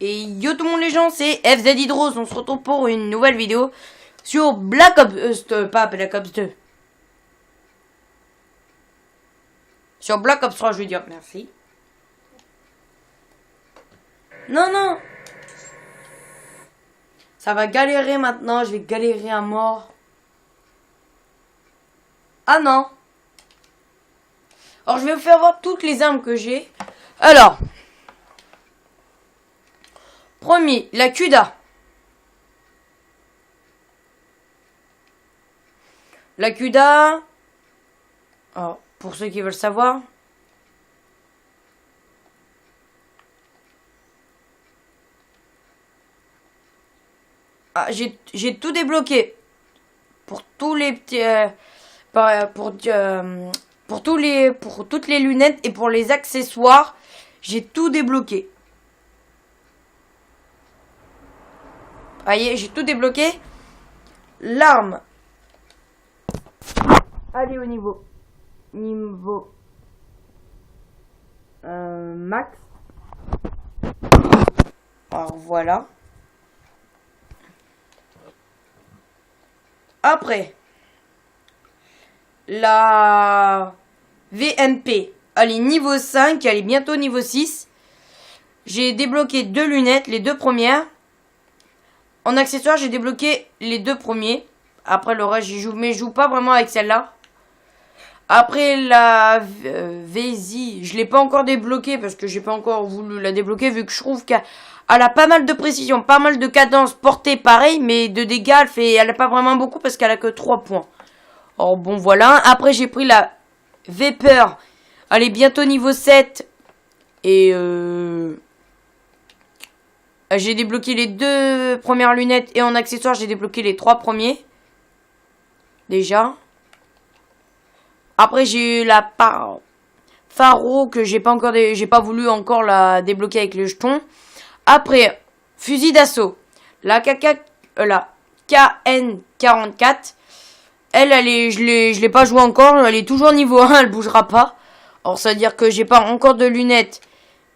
Et yo tout le monde les gens, c'est FZ Hydros, on se retrouve pour une nouvelle vidéo sur Black Ops, pas Black Ops 2. Sur Black Ops 3 je veux dire, merci. Non. Ça va galérer maintenant, je vais galérer à mort. Ah non. Alors je vais vous faire voir toutes les armes que j'ai. Alors. Premier, la Cuda. La Cuda. Alors, pour ceux qui veulent savoir. Ah, j'ai tout débloqué. Pour tous les petits. Pour toutes les lunettes et pour les accessoires. J'ai tout débloqué. Voyez, j'ai tout débloqué. L'arme. Allez au niveau max. Alors voilà. Après, la VMP. Elle est niveau 5, elle est bientôt niveau 6. J'ai débloqué 2 lunettes, les 2 premières. En accessoire, j'ai débloqué les 2 premiers. Après, le reste, j'y joue. Mais je joue pas vraiment avec celle-là. Après, la VZ, je l'ai pas encore débloquée parce que j'ai pas encore voulu la débloquer. Vu que je trouve qu'elle a pas mal de précision, pas mal de cadence, portée pareil. Mais de dégâts, elle a pas vraiment beaucoup parce qu'elle a que 3 points. Alors bon, voilà. Après, j'ai pris la Vapeur. Elle est bientôt niveau 7. Et j'ai débloqué les 2 premières lunettes et en accessoire j'ai débloqué les 3 premiers. Déjà. Après j'ai eu la Pharo que j'ai pas voulu encore la débloquer avec le jeton. Après fusil d'assaut. La KN44. Elle est, je l'ai pas joué encore. Elle est toujours niveau 1, elle bougera pas. Alors ça veut dire que j'ai pas encore de lunettes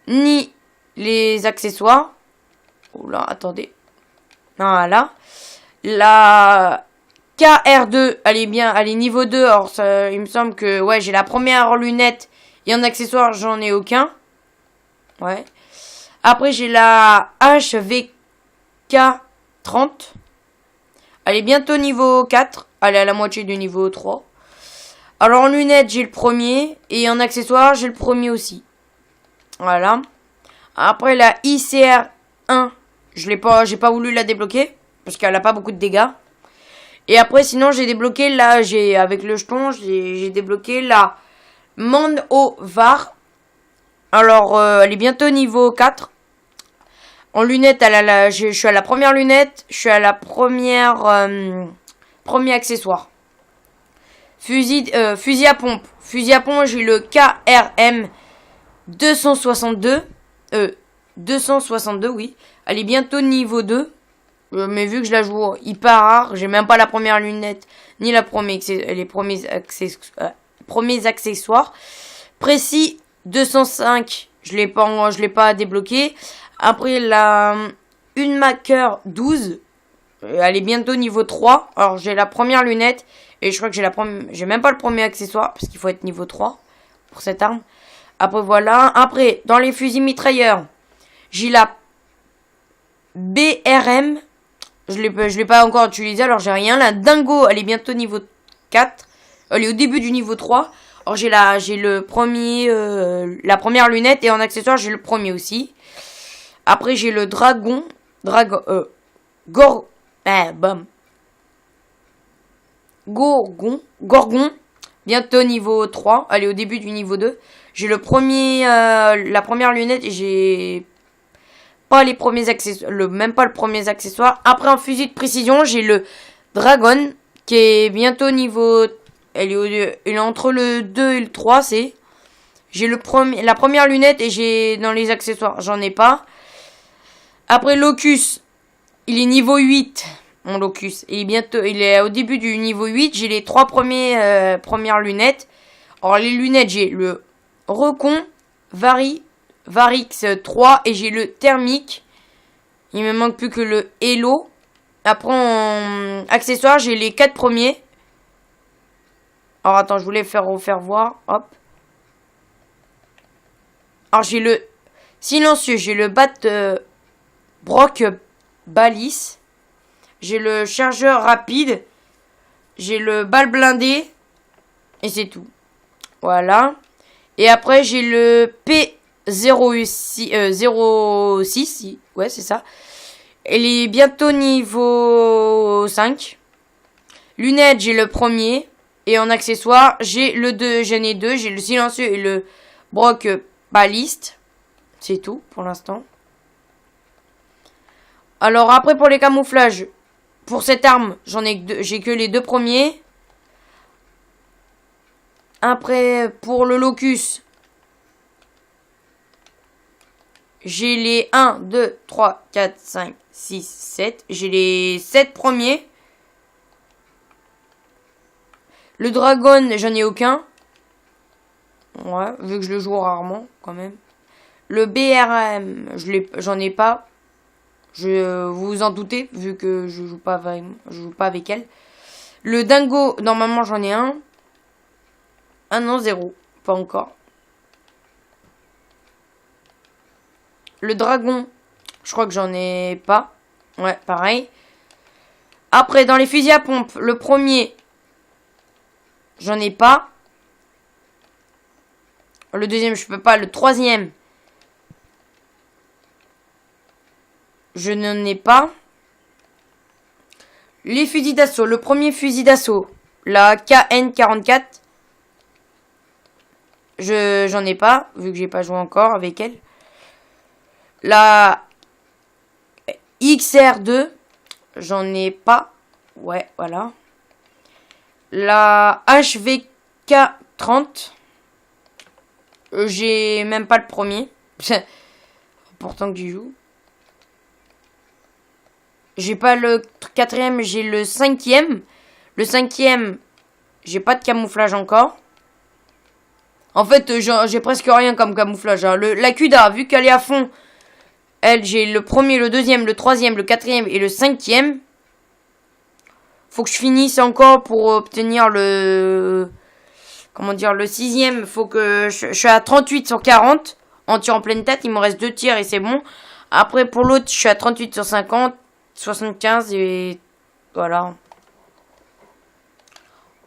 ni les accessoires. Oula, attendez. Voilà. La KR2, elle est niveau 2. Alors, ça, il me semble que, ouais, j'ai la première lunette. Et en accessoire, j'en ai aucun. Ouais. Après, j'ai la HVK30. Elle est bientôt niveau 4. Elle est à la moitié du niveau 3. Alors, en lunettes, j'ai le premier. Et en accessoire, j'ai le premier aussi. Voilà. Après, la ICR1. J'ai pas voulu la débloquer parce qu'elle a pas beaucoup de dégâts. Et après sinon j'ai débloqué avec le jeton, j'ai débloqué la Mandovar. Alors elle est bientôt niveau 4. En lunettes, je suis à la première lunette, je suis à la premier accessoire. Fusil à pompe. Fusil à pompe, j'ai le KRM 262 262, oui. Elle est bientôt niveau 2. Mais vu que je la joue hyper rare, j'ai même pas la première lunette, ni les premiers accessoires. Précis 205, je l'ai pas débloqué. Après une Maker 12, elle est bientôt niveau 3. Alors j'ai la première lunette et je crois que j'ai même pas le premier accessoire parce qu'il faut être niveau 3 pour cette arme. Après voilà, après dans les fusils mitrailleurs, j'ai la BRM. Je l'ai pas encore utilisée, alors j'ai rien. La Dingo, elle est bientôt niveau 4. Elle est au début du niveau 3. Alors j'ai le premier, la première lunette et en accessoire j'ai le premier aussi. Après j'ai le Gorgon, bientôt niveau 3. Elle est au début du niveau 2. J'ai la première lunette et j'ai pas les premiers accessoires, même pas le premier accessoire. Après en fusil de précision, j'ai le Dragon qui est bientôt niveau, elle est entre le 2 et le 3, j'ai la première lunette et j'ai dans les accessoires, j'en ai pas. Après Locus, il est niveau 8. Mon Locus, il est au début du niveau 8, j'ai les 3 premières lunettes. Alors les lunettes, j'ai le Recon, Varix 3 et j'ai le Thermique Il me manque plus que le Hello. Après, en accessoires, j'ai les 4 premiers. Alors, attends, je voulais faire voir. Hop. Alors, j'ai le silencieux. J'ai le Bat Brock Balise. J'ai le chargeur rapide. J'ai le balle blindé. Et c'est tout. Voilà. Et après, j'ai le P06. Ouais, c'est ça. Elle est bientôt niveau 5. Lunettes, j'ai le premier. Et en accessoire, j'ai le 2. J'en ai 2. J'ai le silencieux et le Brock Baliste. C'est tout pour l'instant. Alors après, pour les camouflages. Pour cette arme, j'ai que les 2 premiers. Après, pour le locus. J'ai les 1, 2, 3, 4, 5, 6, 7. J'ai les 7 premiers. Le dragon, j'en ai aucun. Ouais, vu que je le joue rarement, quand même. Le BRM, j'en ai pas. Vous vous en doutez, vu que je joue pas avec elle. Le dingo, normalement, j'en ai un. Ah non, 0. Pas encore. Le dragon, je crois que j'en ai pas. Ouais, pareil. Après, dans les fusils à pompe, le premier, j'en ai pas. Le deuxième, je peux pas. Le troisième, je n'en ai pas. Les fusils d'assaut. Le premier fusil d'assaut, la KN-44. J'en ai pas, vu que j'ai pas joué encore avec elle. La XR2, j'en ai pas. Ouais, voilà. La HVK30, j'ai même pas le premier. Pourtant que j'y joue. J'ai pas le quatrième, j'ai le cinquième. Le cinquième, j'ai pas de camouflage encore. En fait, j'ai presque rien comme camouflage. Hein. La Cuda, vu qu'elle est à fond, elle, j'ai le premier, le deuxième, le troisième, le quatrième et le cinquième. Faut que je finisse encore pour obtenir le... Comment dire, le sixième. Faut que je suis à 38 sur 40. En tir en pleine tête, il me reste 2 tirs et c'est bon. Après, pour l'autre, je suis à 38 sur 50, 75 et... Voilà.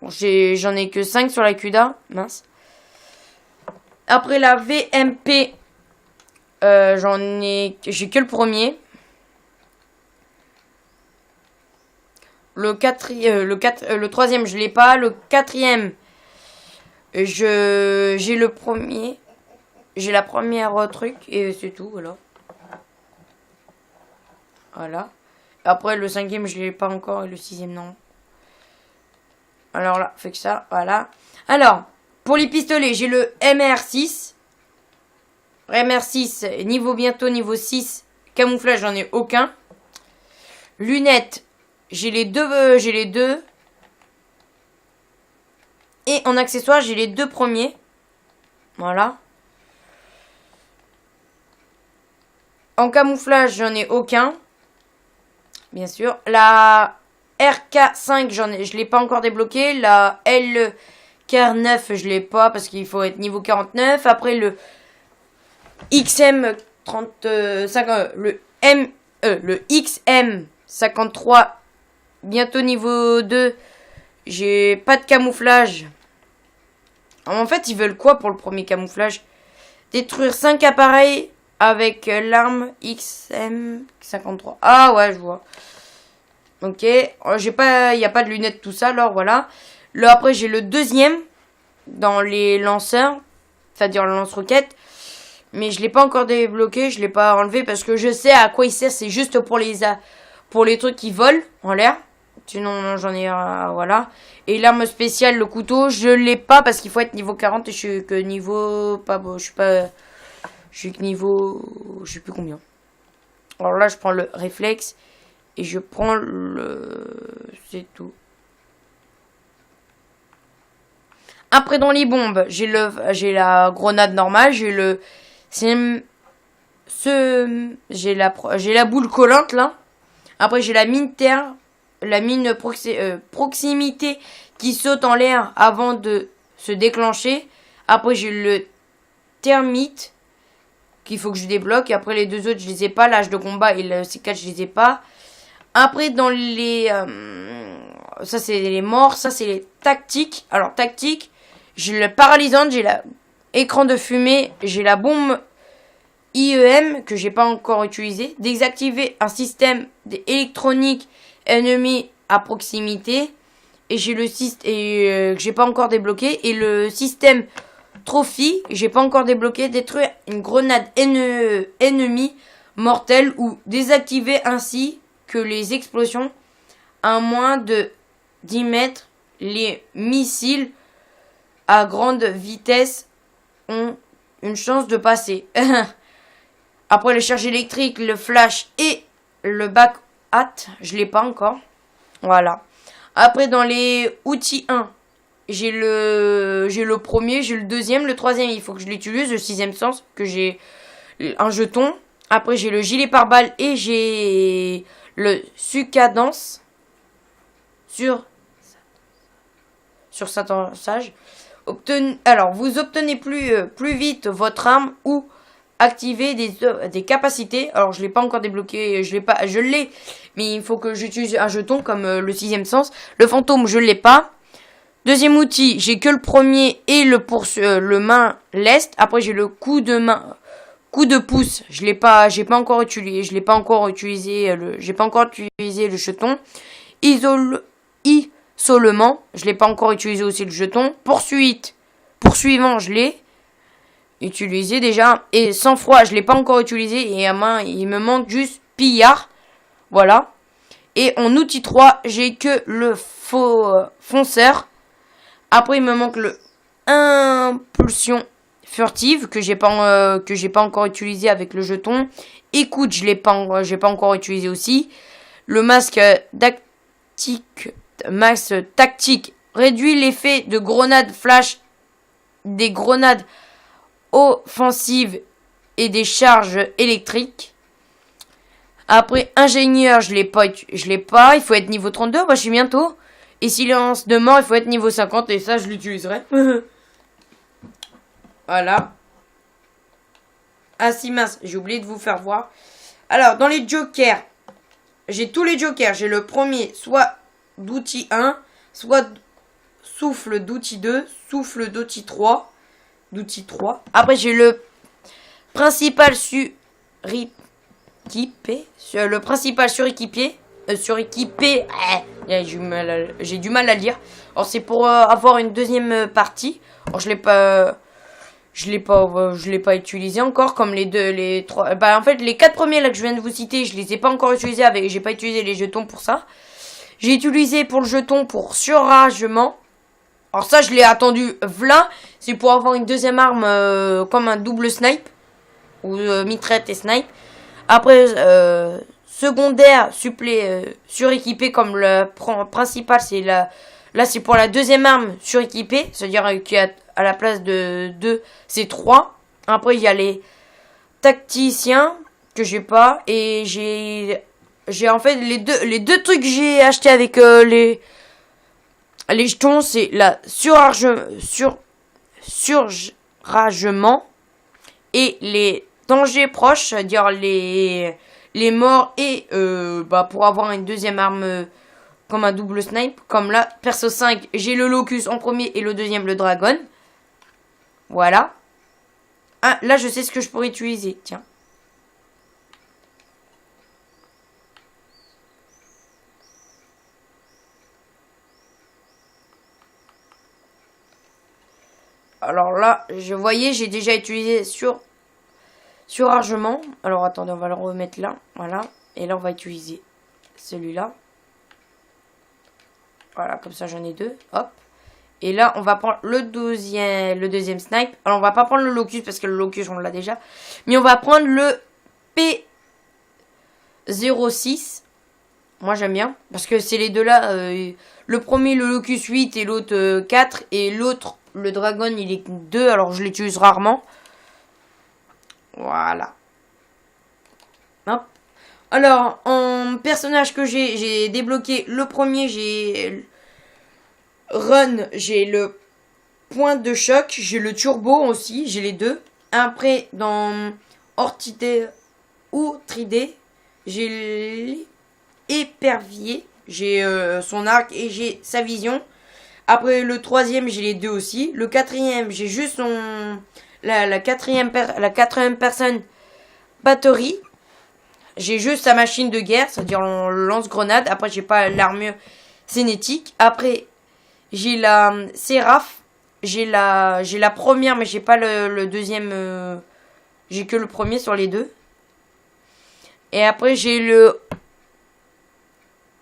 J'en ai que 5 sur la Cuda. Mince. Après la VMP, j'ai que le premier. Le troisième, je l'ai pas. Le quatrième, j'ai le premier. J'ai la première truc et c'est tout, voilà. Voilà. Après le cinquième, je l'ai pas encore et le sixième non. Alors là, fait que ça, voilà. Alors, pour les pistolets, j'ai le MR6. MR6, bientôt niveau 6. Camouflage, j'en ai aucun. Lunettes, j'ai les deux. Et en accessoire, j'ai les 2 premiers. Voilà. En camouflage, j'en ai aucun. Bien sûr. La RK5, je l'ai pas encore débloqué. La LK9, je l'ai pas parce qu'il faut être niveau 49. Après, le XM35, le XM53, bientôt niveau 2. J'ai pas de camouflage. En fait, ils veulent quoi pour le premier camouflage? Détruire 5 appareils avec l'arme XM53. Ah ouais, je vois. Ok. Il n'y a pas de lunettes, tout ça, alors voilà. Là, après, j'ai le deuxième dans les lanceurs. C'est-à-dire le lance-roquette. Mais je l'ai pas encore débloqué. Je l'ai pas enlevé parce que je sais à quoi il sert. C'est juste pour les trucs qui volent en l'air. Sinon, j'en ai... voilà. Et l'arme spéciale, le couteau, je l'ai pas parce qu'il faut être niveau 40 et je suis que niveau... Pas bon, je suis que niveau... Je sais plus combien. Alors là, je prends le réflexe. Et je prends le... C'est tout. Après, dans les bombes, j'ai la grenade normale. J'ai le j'ai la boule collante là. Après j'ai la mine terre, la mine proximité qui saute en l'air avant de se déclencher. Après j'ai le thermite qu'il faut que je débloque. Et après les deux autres je les ai pas. L'âge de combat et le C4 je les ai pas. Après dans les ça c'est les morts, ça c'est les tactiques. Alors tactique, j'ai le paralysante, j'ai la écran de fumée, j'ai la bombe IEM que j'ai pas encore utilisé. Désactiver un système électronique ennemi à proximité. Et j'ai le système que j'ai pas encore débloqué. Et le système trophy, j'ai pas encore débloqué. Détruire une grenade ennemie mortelle ou désactiver ainsi que les explosions à moins de 10 mètres. Les missiles à grande vitesse ont une chance de passer. Après les charges électriques, le flash et le back hat, je l'ai pas encore. Voilà. Après dans les outils 1, j'ai le premier, j'ai le deuxième, le troisième, il faut que je l'utilise, le sixième sens, que j'ai un jeton. Après j'ai le gilet pare-balles et j'ai le sucadence sur certains sages. Alors vous obtenez plus vite votre arme ou activer des capacités. Alors je l'ai pas encore débloqué, je l'ai, mais il faut que j'utilise un jeton comme le sixième sens. Le fantôme je l'ai pas. Deuxième outil, j'ai que le premier et le main lest. Après j'ai le coup de pouce, j'ai pas encore utilisé le jeton. Isolement, je l'ai pas encore utilisé aussi le jeton. Poursuivant, je l'ai utilisé déjà. Et sang-froid, je l'ai pas encore utilisé. Et à main, il me manque juste pillard. Voilà. Et en outil 3, j'ai que le fonceur. Après, il me manque le impulsion furtive que j'ai pas encore utilisé avec le jeton. Écoute, j'ai pas encore utilisé aussi. Le masque tactique réduit l'effet de grenades flash, des grenades offensives et des charges électriques. Après ingénieur, je l'ai pas, il faut être niveau 32, moi je suis bientôt. Et silence de mort, il faut être niveau 50 et ça je l'utiliserai. Voilà. Ah si mince, j'ai oublié de vous faire voir. Alors dans les jokers, j'ai tous les jokers, j'ai le premier soit d'outil 1, soit souffle d'outil 2, souffle d'outil 3. Après j'ai le principal suréquipé. J'ai du mal à lire. Alors c'est pour avoir une deuxième partie. Alors je l'ai pas utilisé encore comme les trois. Bah en fait les 4 premiers là que je viens de vous citer, je les ai pas encore utilisés j'ai pas utilisé les jetons pour ça. J'ai utilisé pour le jeton pour surragement. Alors ça je l'ai attendu v'là, c'est pour avoir une deuxième arme comme un double snipe ou mitraillette et snipe. Après secondaire suréquipé comme le principal, c'est là c'est pour la deuxième arme suréquipée, c'est-à-dire qu'il y a à la place de 2, c'est 3. Après il y a les tacticiens que j'ai pas et j'ai en fait les deux trucs que j'ai acheté avec les jetons, c'est la surragement et les dangers proches, c'est-à-dire les morts et pour avoir une deuxième arme comme un double snipe, comme là, perso 5, j'ai le locus en premier et le deuxième le dragon. Voilà. Ah, là je sais ce que je pourrais utiliser, tiens. Alors là, j'ai déjà utilisé surragement. Alors attendez, on va le remettre là. Voilà. Et là, on va utiliser celui-là. Voilà, comme ça, j'en ai 2. Hop. Et là, on va prendre le deuxième snipe. Alors, on va pas prendre le locus parce que le locus, on l'a déjà. Mais on va prendre le P06. Moi, j'aime bien. Parce que c'est les deux là. Le premier, le locus 8 et l'autre 4. Et l'autre, le dragon, il est 2. Alors, je l'utilise rarement. Voilà. Hop. Alors, en personnage que j'ai débloqué le premier, j'ai Run, j'ai le point de choc, j'ai le turbo aussi, j'ai les deux. Après, dans Orchidée ou Tridé, j'ai l'épervier, j'ai son arc et j'ai sa vision. Après, le troisième, j'ai les deux aussi. Le quatrième, j'ai juste la quatrième personne batterie. J'ai juste sa machine de guerre, c'est-à-dire lance-grenade. Après, j'ai pas l'armure cinétique. Après, j'ai la Séraph. J'ai la première, mais j'ai pas le deuxième. J'ai que le premier sur les deux. Et après, j'ai le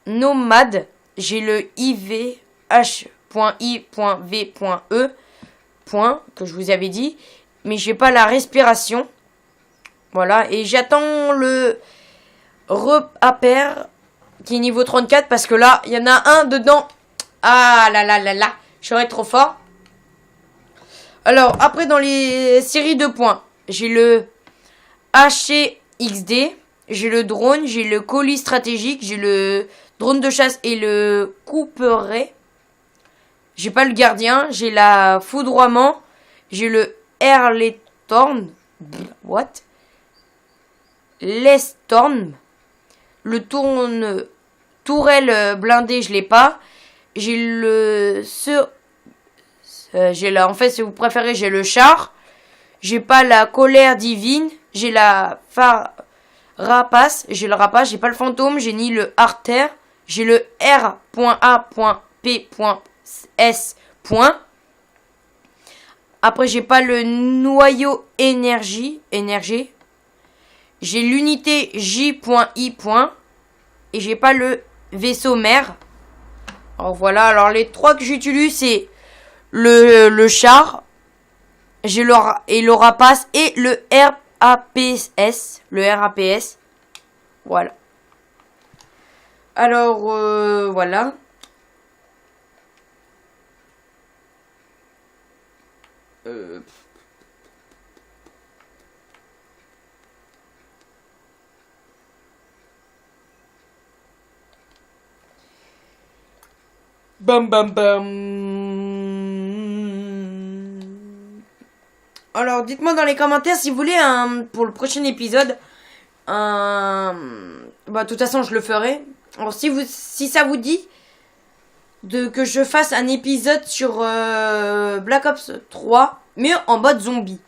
Nomade. J'ai le IVH.I.V.E. Que je vous avais dit. Mais j'ai pas la respiration. Voilà. Et j'attends le Repaper qui est niveau 34 parce que là, il y en a un dedans. Ah là là là là. Je serais trop fort. Alors, après, dans les séries de points, j'ai le HCXD, j'ai le drone, j'ai le colis stratégique, j'ai le drone de chasse et le couperet. J'ai pas le gardien, j'ai la foudroiement, j'ai le Airletorn. What? Lestorm. Le tourelle blindé, je l'ai pas. J'ai le j'ai en fait, si vous préférez, j'ai le char. J'ai pas la colère divine. J'ai la rapace. J'ai le rapace. J'ai pas le fantôme. J'ai ni le artère. J'ai le R.A.P.S. Après, j'ai pas le noyau énergie. J'ai l'unité J.I. Et j'ai pas le vaisseau mère. Alors voilà. Alors les trois que j'utilise, c'est le char, j'ai le rapace et le RAPS. Voilà. Alors, voilà. Bam bam bam. Alors, dites-moi dans les commentaires si vous voulez pour le prochain épisode. Bah, de toute façon, je le ferai. Alors, si ça vous dit que je fasse un épisode sur Black Ops 3, mais en mode zombie.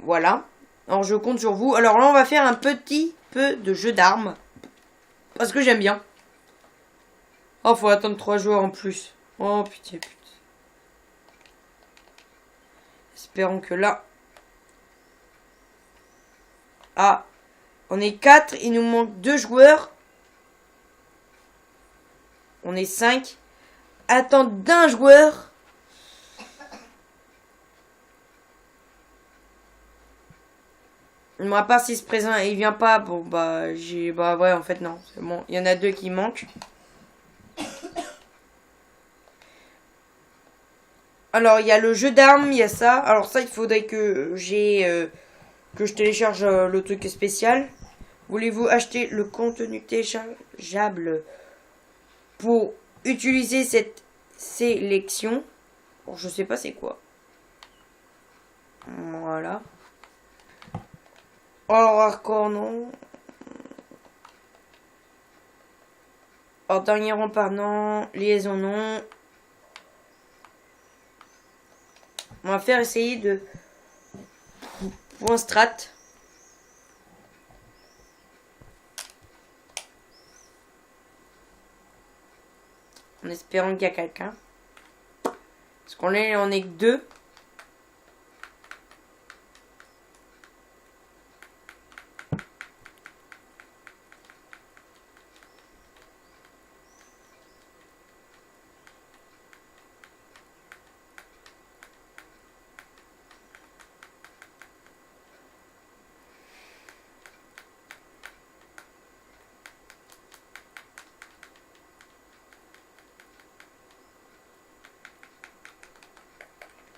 Voilà. Alors, je compte sur vous. Alors là, on va faire un petit peu de jeu d'armes. Parce que j'aime bien. Oh, faut attendre 3 jours en plus. Oh, putain. Espérons que là... Ah, on est 4, il nous manque 2 joueurs. On est 5. Attends d'un joueur. Bon, à part s'il se présente et il vient pas, bon bah ouais, en fait non, c'est bon, il y en a 2 qui manquent. Alors, il y a le jeu d'armes, il y a ça. Alors ça, il faudrait que que je télécharge le truc spécial. Voulez-vous acheter le contenu téléchargeable pour utiliser cette sélection? Bon, je sais pas c'est quoi. Voilà. Alors, hardcore, non. Alors, dernier rempart, non. Liaison, non. On va faire essayer de point strat. En espérant qu'il y a quelqu'un. Parce qu'on est que 2.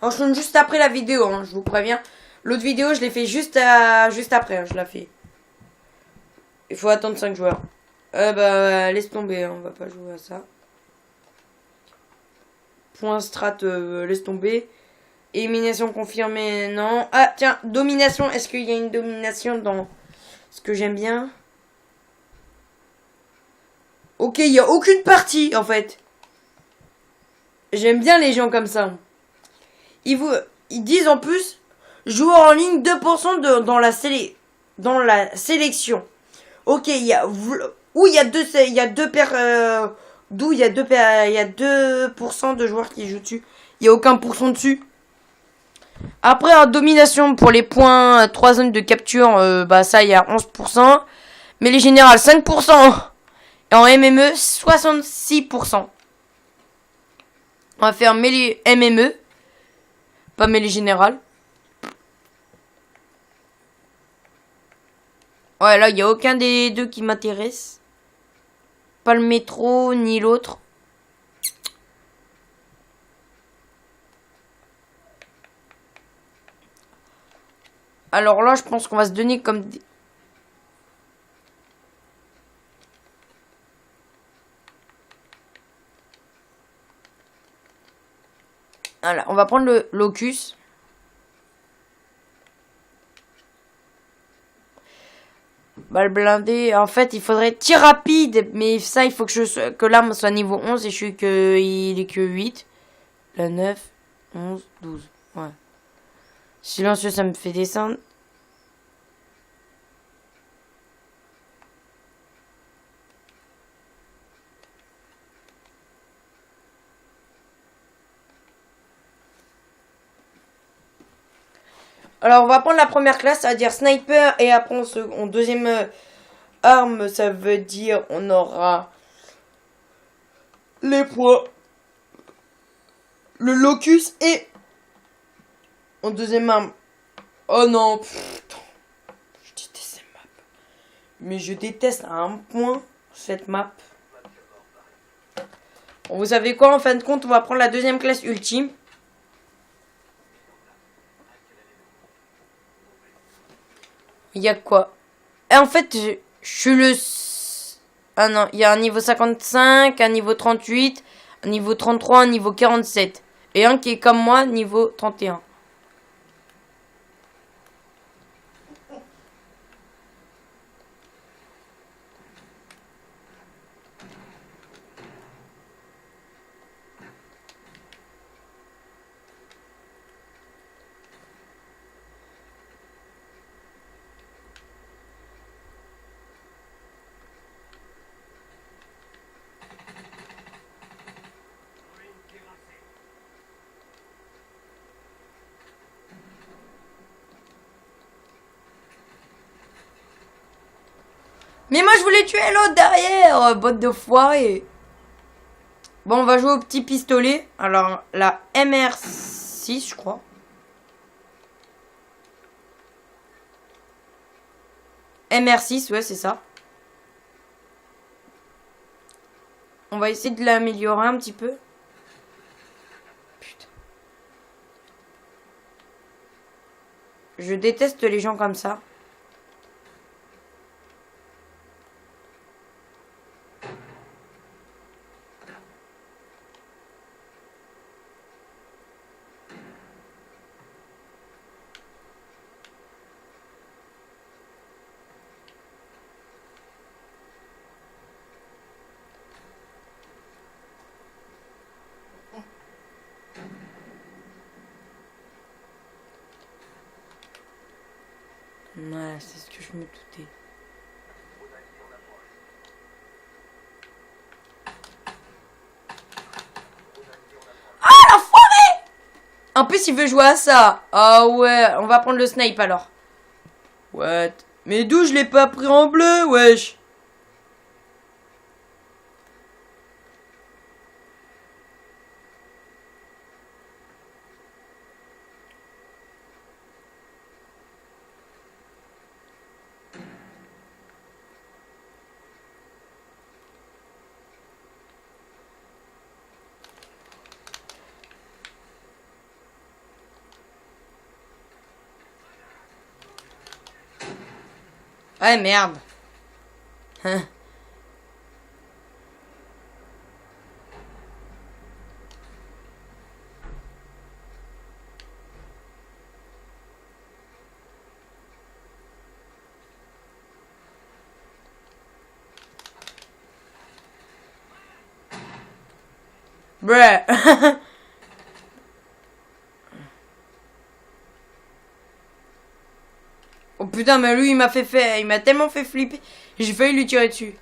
Alors, je tourne juste après la vidéo, hein, je vous préviens. L'autre vidéo, je l'ai fait juste après, hein, je la fais. Il faut attendre 5 joueurs. Bah, laisse tomber, hein, on va pas jouer à ça. Point strat, laisse tomber. Élimination confirmée, non. Ah, tiens, domination. Est-ce qu'il y a une domination dans ce que j'aime bien? Ok, il n'y a aucune partie, en fait. J'aime bien les gens comme ça. Ils disent en plus, joueur en ligne 2% dans la sélection. Ok, il y a où il y a 2% de joueurs qui jouent dessus. Il y a aucun pourcent dessus. Après en domination pour les points 3 zones de capture, bah ça il y a 11%, mais les générales 5%. Et en MME 66%. On va faire mêlée MME, pas mêlée générale. Ouais, là, il n'y a aucun des deux qui m'intéresse. Pas le métro, ni l'autre. Alors là, je pense qu'on va se donner comme... Voilà, on va prendre le locus. Balle blindée. En fait, il faudrait tir rapide. Mais ça, il faut que l'arme soit niveau 11. Et il est que 8. La 9, 11, 12. Ouais. Silencieux, ça me fait descendre. Alors, on va prendre la première classe, c'est-à-dire sniper. Et après, en deuxième arme, ça veut dire on aura les points, le locus et en deuxième arme. Oh non, je déteste cette map. Mais je déteste à un point cette map. Bon, vous savez quoi, en fin de compte, on va prendre la deuxième classe ultime. Il y a quoi? Et en fait, je suis le... Ah non, il y a un niveau 55, un niveau 38, un niveau 33, un niveau 47. Et un qui est comme moi, niveau 31. Mais moi, je voulais tuer l'autre derrière, botte de foiré. Bon, on va jouer au petit pistolet. Alors, la MR6, je crois. MR6, ouais, c'est ça. On va essayer de l'améliorer un petit peu. Putain. Je déteste les gens comme ça. Ouais, c'est ce que je me doutais. Ah, l'enfoiré! En plus, il veut jouer à ça. Ah ouais, on va prendre le snipe alors. What? Mais d'où je l'ai pas pris en bleu, wesh? Ouais, merde. Bruh. Oh putain, mais lui, il m'a tellement fait flipper. J'ai failli lui tirer dessus.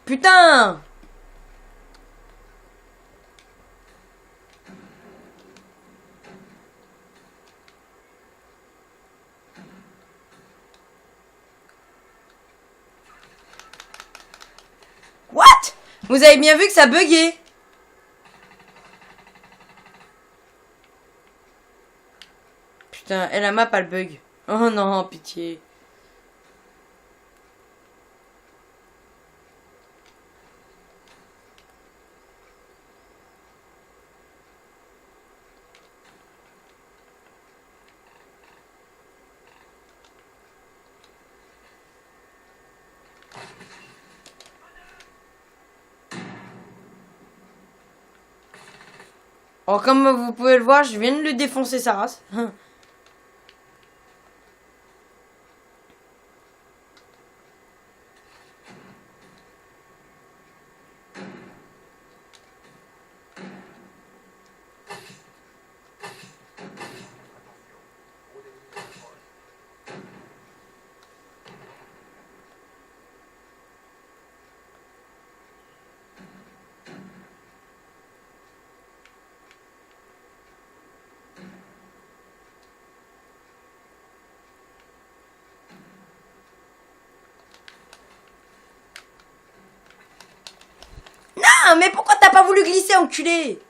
Putain! What? Vous avez bien vu que ça buguait. Putain, et la map a le bug. Oh non, pitié. Oh, comme vous pouvez le voir, je viens de lui défoncer sa race. Ah, mais pourquoi t'as pas voulu glisser, enculé?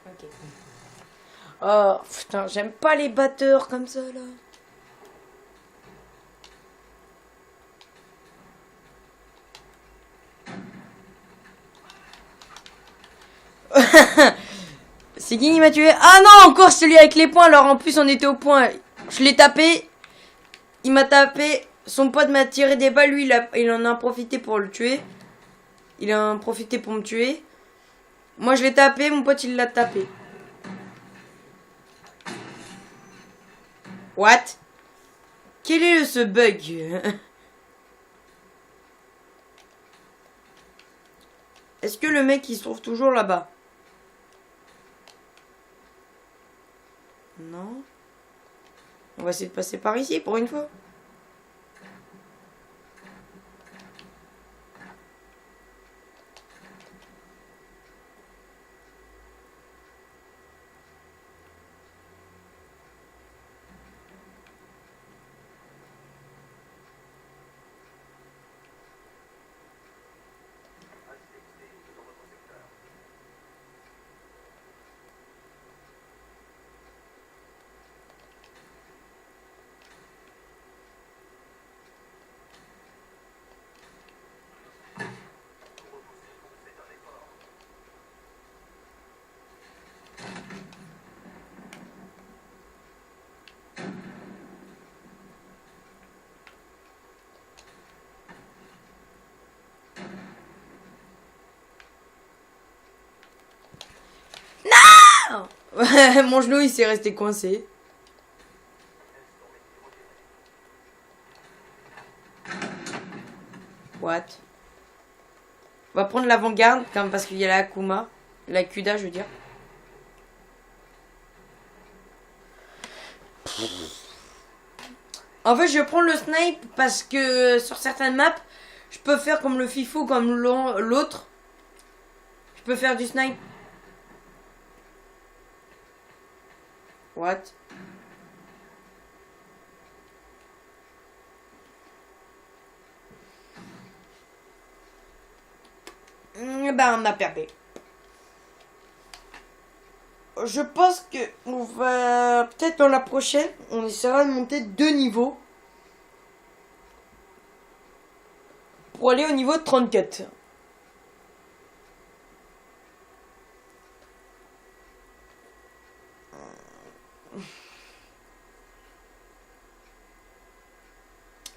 Ok. Oh putain, j'aime pas les batteurs comme ça là. C'est qui m'a tué? Ah non, encore celui avec les points. Alors en plus on était au point. Je l'ai tapé. Il m'a tapé. Son pote m'a tiré des balles. Lui il en a profité pour le tuer. Il en a profité pour me tuer. Moi je l'ai tapé. Mon pote il l'a tapé. What? Quel est ce bug? Est-ce que le mec il se trouve toujours là-bas? Non. On va essayer de passer par ici pour une fois. Mon genou, il s'est resté coincé. What? On va prendre l'avant-garde, parce qu'il y a la Akuma. La Kuda, je veux dire. En fait, je prends le snipe parce que sur certaines maps, je peux faire comme le FIFO, comme l'autre. Je peux faire du snipe. What? Ben, on a perdu. Je pense que on va peut-être dans la prochaine, on essaiera de monter 2 niveaux pour aller au niveau de 34.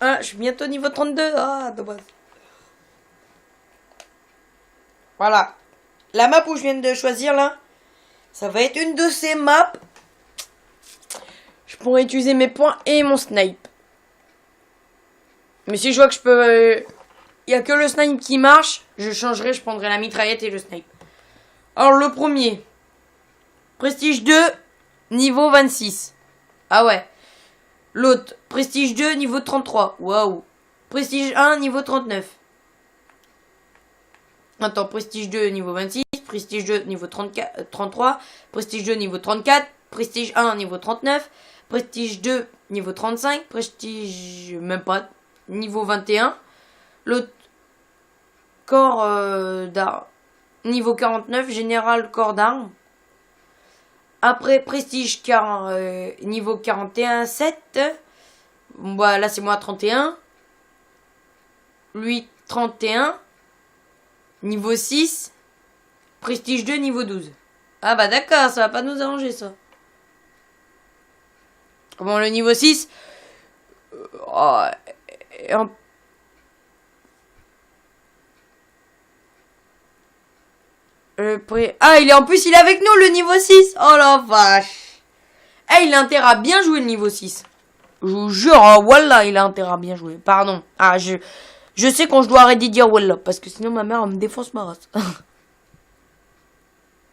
Ah, je suis bientôt au niveau 32. Ah, dommage. Voilà. La map où je viens de choisir là, ça va être une de ces maps. Je pourrais utiliser mes points et mon snipe. Mais si je vois que je peux... Il n'y a que le snipe qui marche, je changerai, je prendrai la mitraillette et le snipe. Alors le premier. Prestige 2, niveau 26. Ah ouais. L'autre, Prestige 2, niveau 33. Waouh. Prestige 1, niveau 39. Attends, Prestige 2, niveau 26. Prestige 2, niveau 34, 33. Prestige 2, niveau 34. Prestige 1, niveau 39. Prestige 2, niveau 35. Prestige... Même pas. Niveau 21. L'autre, corps d'armes. Niveau 49. Général, corps d'armes. Après, Prestige niveau 41, 7. Bah, là, c'est moi 31. Lui, 31. Niveau 6. Prestige 2, niveau 12. Ah bah d'accord, ça va pas nous arranger, ça. Bon, le niveau 6. Oh, ah, il est en plus, il est avec nous, le niveau 6. Oh la vache. Eh, il a intérêt à bien jouer le niveau 6. Je vous jure, oh, voilà, il a intérêt à bien jouer. Pardon. Ah, je sais quand je dois arrêter de dire voilà, parce que sinon ma mère elle me défonce ma race.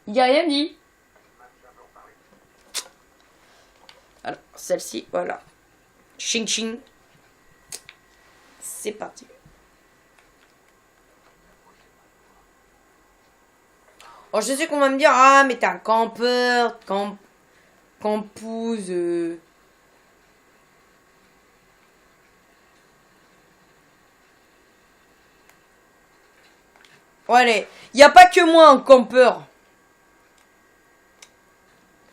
Il a rien dit. Alors, celle-ci, voilà. Ching ching. C'est parti. Oh, je sais qu'on va me dire, ah, mais t'es un campeur, campouse. Oh, allez, y a pas que moi un campeur.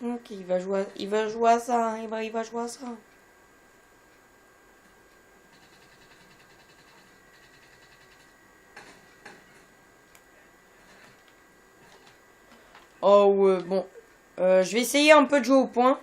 Ok, il va jouer à ça, hein, il va jouer à ça. Oh, ouais, bon. Je vais essayer un peu de jouer au point.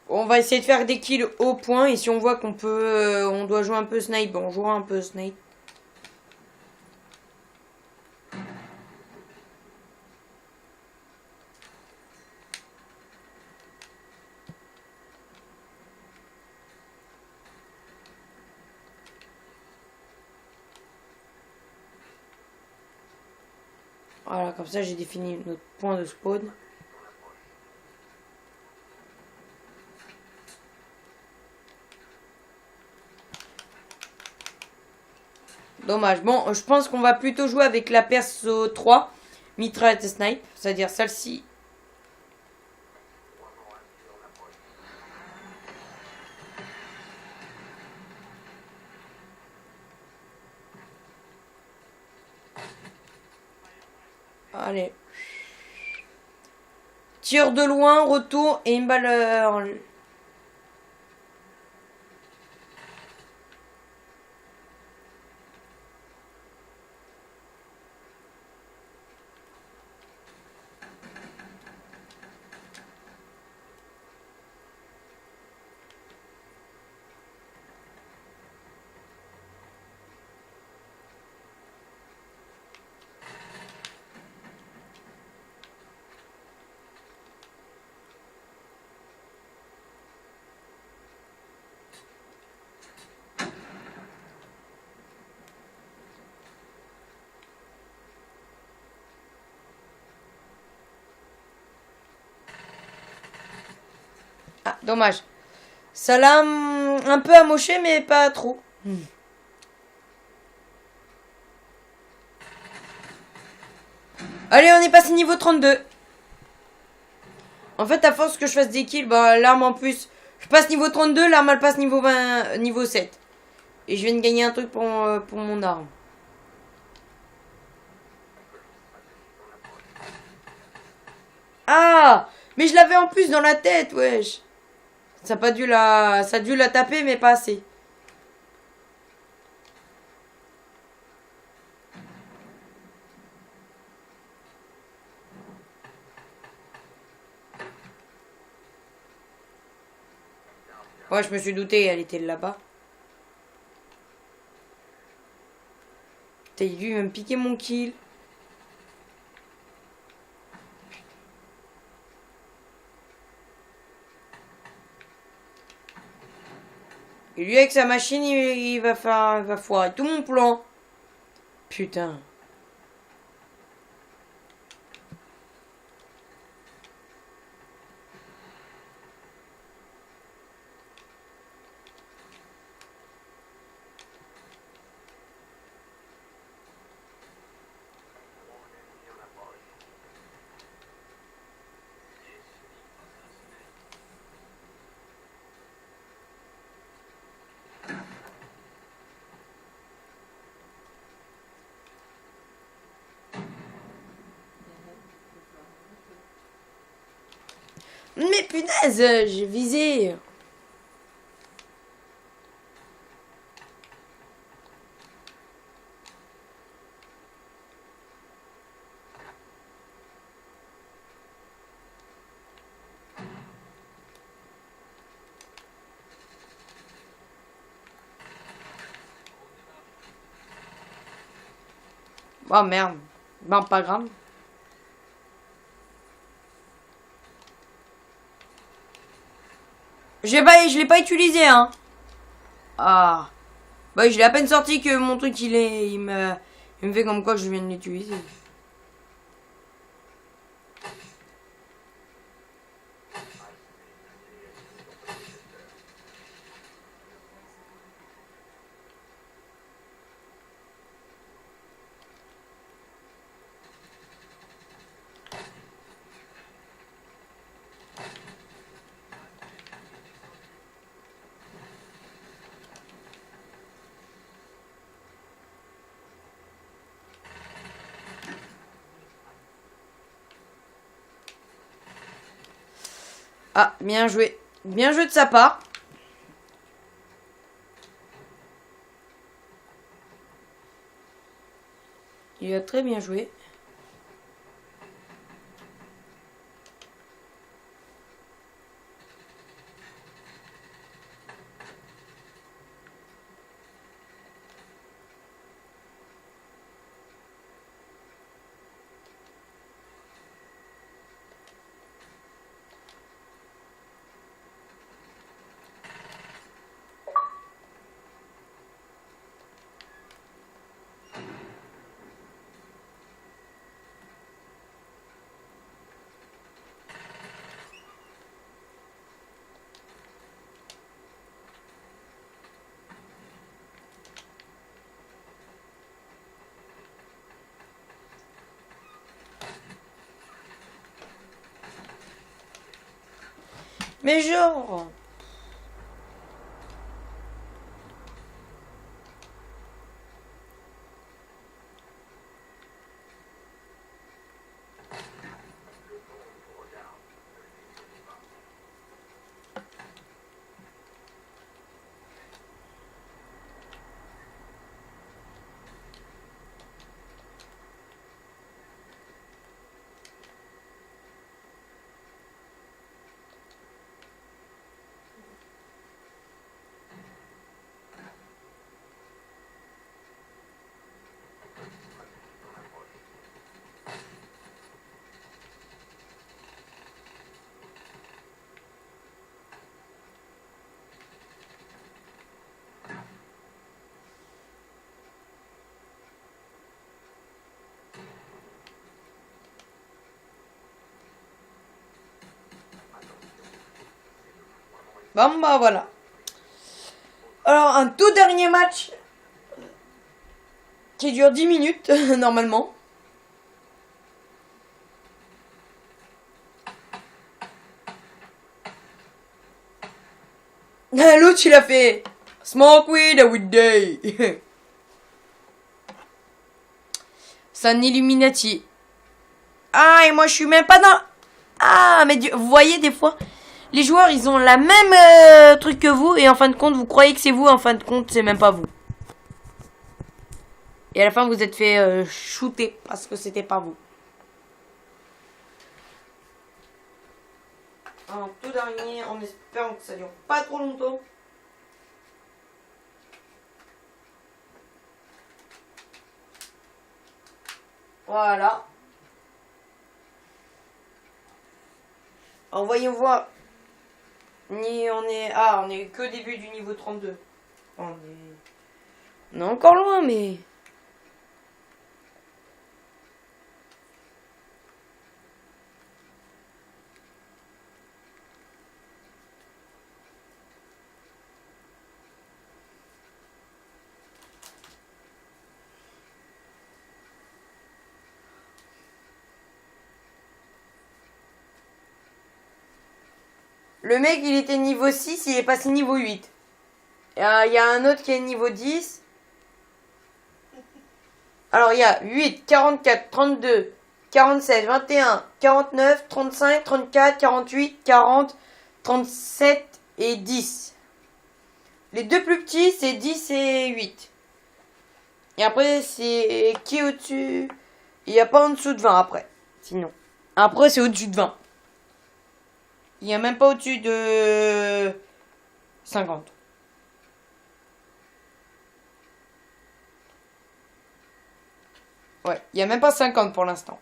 On va essayer de faire des kills au point et si on voit qu'on peut, on doit jouer un peu snipe, bon, on jouera un peu snipe. Voilà, comme ça j'ai défini notre point de spawn. Dommage. Bon, je pense qu'on va plutôt jouer avec la perso 3, mitraillette et snipe, c'est-à-dire celle-ci. Allez. Tir de loin, retour et une balle. Ah, dommage. Ça l'a un peu amoché, mais pas trop. Allez, on est passé niveau 32. En fait, à force que je fasse des kills, bah, l'arme en plus. Je passe niveau 32, l'arme elle passe niveau 20, niveau 7. Et je viens de gagner un truc pour mon arme. Ah! Mais je l'avais en plus dans la tête, wesh. Ça a pas dû la. Ça a dû la taper, mais pas assez. Ouais, je me suis douté, elle était là-bas. Putain, il va me piquer mon kill. Et lui, avec sa machine, il va foirer tout mon plan. Putain. Mais punaise, j'ai visé. Oh merde. Ben, pas grave. Je l'ai pas utilisé, hein. Ah. Bah, je l'ai à peine sorti que mon truc, il me fait comme quoi je viens de l'utiliser. Ah, bien joué. Bien joué de sa part. Il a très bien joué. Mais genre. Bon, bah voilà. Alors, un tout dernier match qui dure 10 minutes, normalement. L'autre, il a fait Smoke weed every day. C'est un Illuminati. Ah, et moi, je suis même pas dans... Ah, mais vous voyez, des fois, les joueurs, ils ont la même truc que vous. Et en fin de compte, vous croyez que c'est vous. En fin de compte, c'est même pas vous. Et à la fin, vous êtes fait shooter parce que c'était pas vous. En tout dernier, en espérant que ça dure pas trop longtemps. Voilà. Alors, voyons voir. On est que au début du niveau 32. On est encore loin, mais... Le mec, il était niveau 6, il est passé niveau 8. Il y a un autre qui est niveau 10. Alors, il y a 8, 44, 32, 47, 21, 49, 35, 34, 48, 40, 37 et 10. Les deux plus petits, c'est 10 et 8. Et après, c'est qui au-dessus? Il n'y a pas en dessous de 20 après. Sinon. Après, c'est au-dessus de 20. Il n'y a même pas au-dessus de 50. Ouais, il n'y a même pas 50 pour l'instant.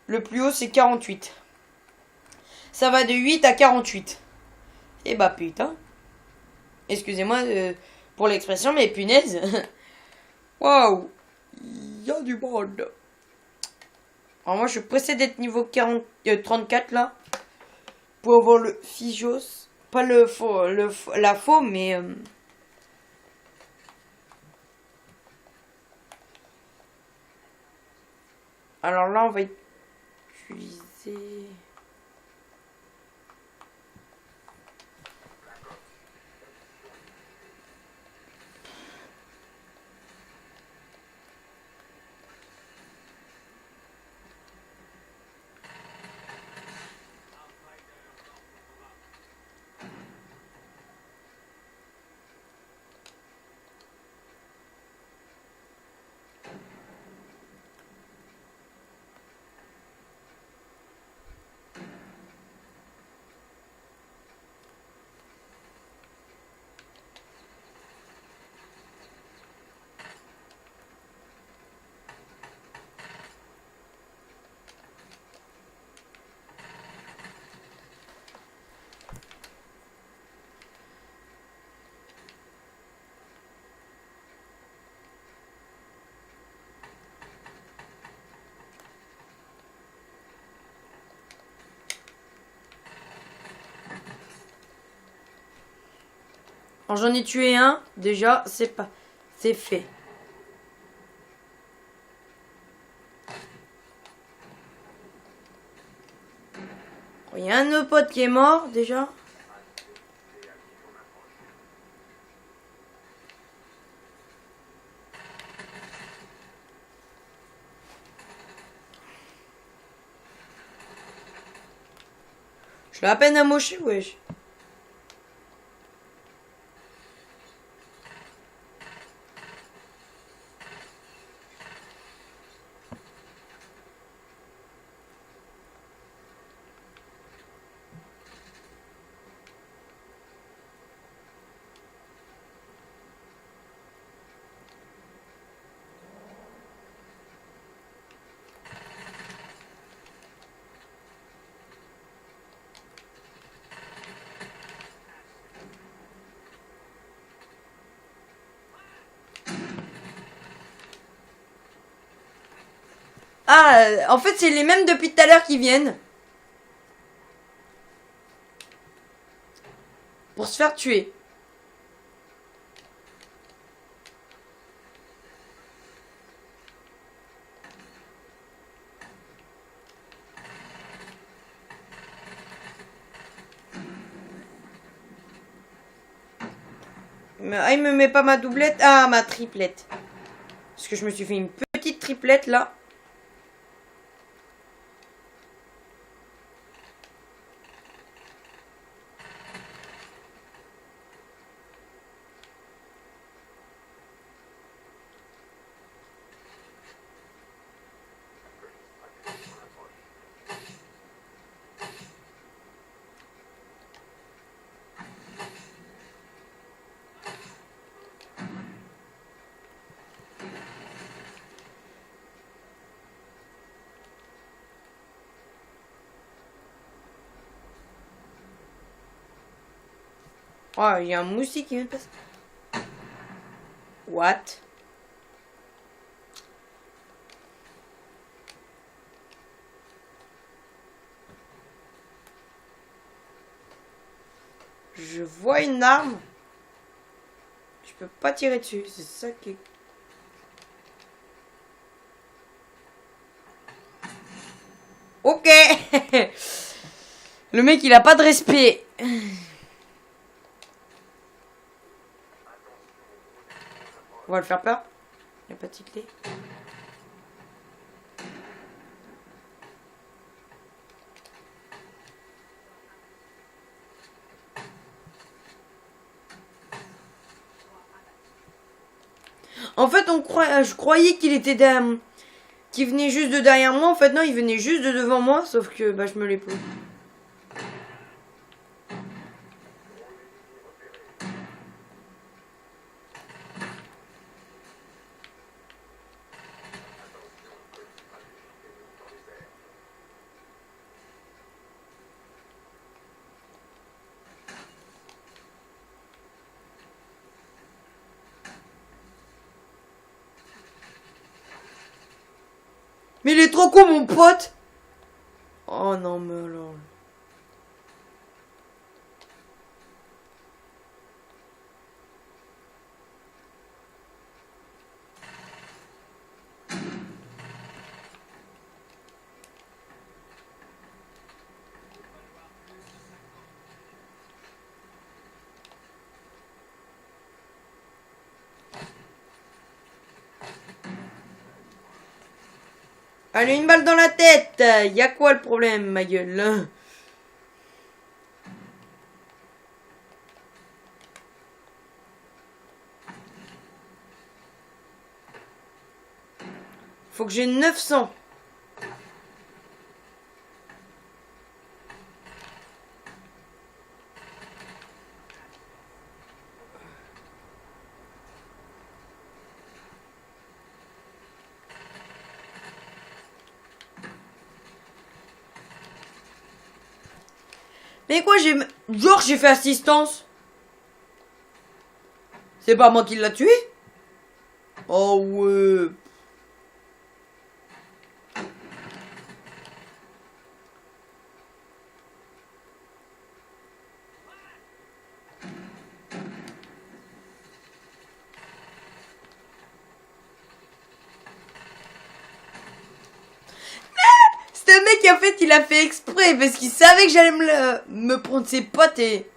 Le plus haut, c'est 48. Ça va de 8 à 48. Eh bah putain. Excusez-moi pour l'expression, mais punaise. Waouh. Il y a du monde. Alors moi, je suis pressé d'être niveau 34 là. Pour avoir le Physios. Pas la faux, mais... Alors là, on va utiliser... Alors j'en ai tué un, déjà, c'est fait. Il y a un de nos potes qui est mort, déjà. Je l'ai à peine amoché, wesh. Ah, en fait, c'est les mêmes depuis tout à l'heure qui viennent. pour se faire tuer. Ah, il me met pas ma doublette. Ah, ma triplette. Parce que je me suis fait une petite triplette là. Oh, il y a un moustique qui vient de passer. What? Je vois une arme. Je peux pas tirer dessus. C'est ça qui est... Ok. Le mec, il a pas de respect. On va le faire peur. Il n'y a pas de clé. En fait, je croyais qu'il était qu'il venait juste de derrière moi. En fait, non, il venait juste de devant moi. Sauf que bah, je me l'ai pris. Mais il est trop con, mon pote. Oh non, mais alors... Allez, une balle dans la tête. Y a quoi le problème, ma gueule? Faut que j'ai 900. Mais quoi, genre, j'ai fait assistance. C'est pas moi qui l'a tué? Oh ouais. Ce mec, en fait, il a fait exprès parce qu'il savait que j'allais me prendre ses potes et...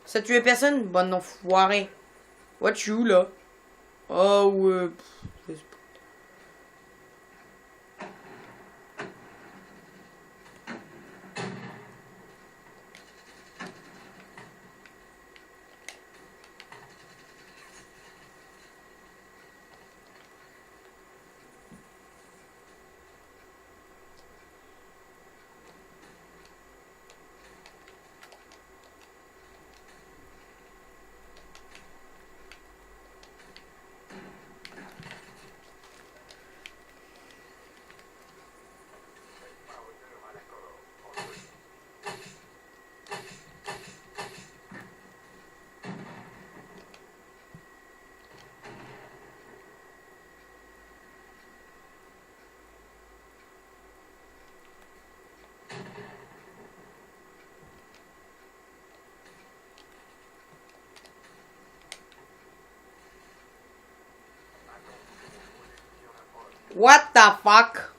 Ça tuait personne? Bon enfoiré. What you là? Oh ouais. What the fuck?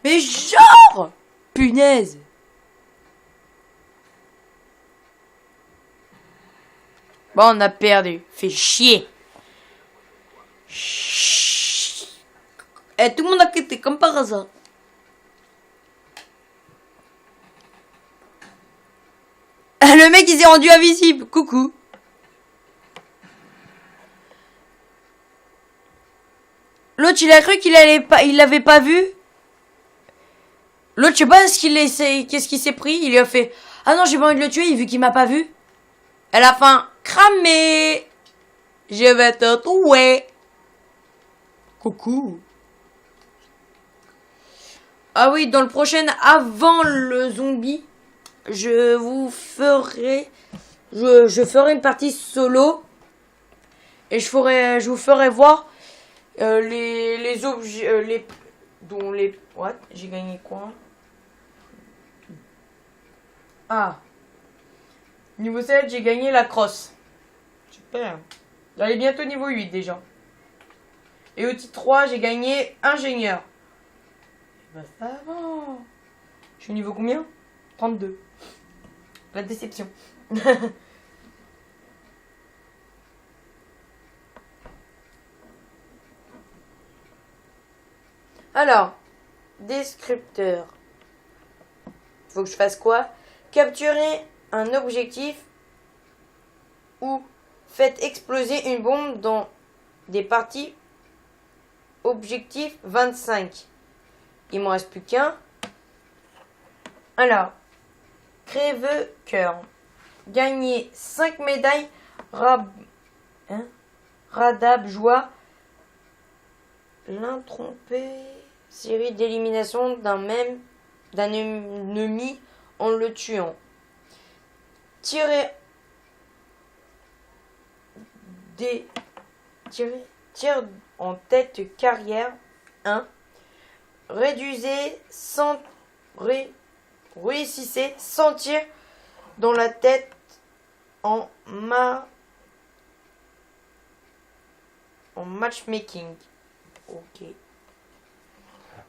Mais genre! Punaise! Bon, on a perdu. Fait chier. Et tout le monde a quitté comme par hasard. Le mec il s'est rendu invisible. Coucou. L'autre il a cru qu'il allait pas, il l'avait pas vu. L'autre je sais pas qu'est-ce qu'il s'est pris. Il lui a fait ah non j'ai pas envie de le tuer vu qu'il m'a pas vu. À la fin cramé. Je vais te tuer. Coucou. Ah oui, dans le prochain, avant le zombie, je ferai une partie solo. Et je vous ferai voir les objets, what? J'ai gagné quoi? Ah. Niveau 7, j'ai gagné la crosse. Super. Elle est bientôt niveau 8 déjà. Et au titre 3, j'ai gagné ingénieur. Bah ça va. Je suis niveau combien? 32. La déception. Alors, descripteur. Faut que je fasse quoi? Capturer un objectif ou faites exploser une bombe dans des parties. Objectif 25. Il m'en reste plus qu'un. Alors, crève-cœur. Gagner 5 médailles. Radab joie. L'intromper. Série d'élimination d'un ennemi en le tuant. Tir en tête carrière 1. Réussissez sans tir dans la tête en matchmaking. Ok.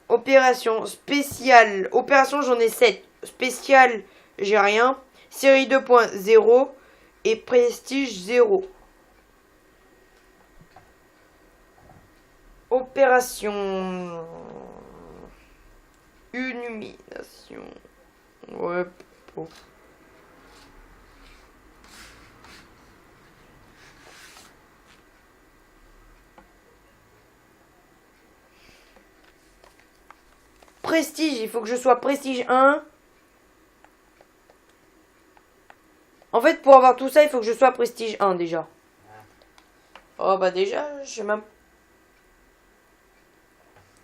Opération spéciale. Opération j'en ai 7. Spéciale j'ai rien. Série 2.0 et prestige 0. Opération illumination. Ouais. Oh. Prestige, il faut que je sois prestige 1. En fait, pour avoir tout ça, il faut que je sois prestige 1 déjà. Oh bah déjà, je même.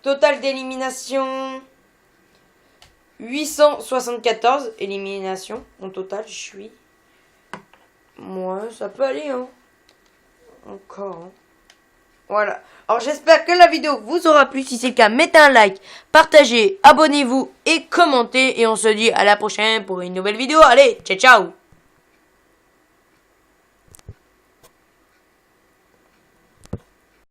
Total d'élimination 874 éliminations en total. Je suis. Moi, ça peut aller hein. Encore. Hein. Voilà. Alors j'espère que la vidéo vous aura plu. Si c'est le cas, mettez un like, partagez, abonnez-vous et commentez. Et on se dit à la prochaine pour une nouvelle vidéo. Allez, ciao ciao.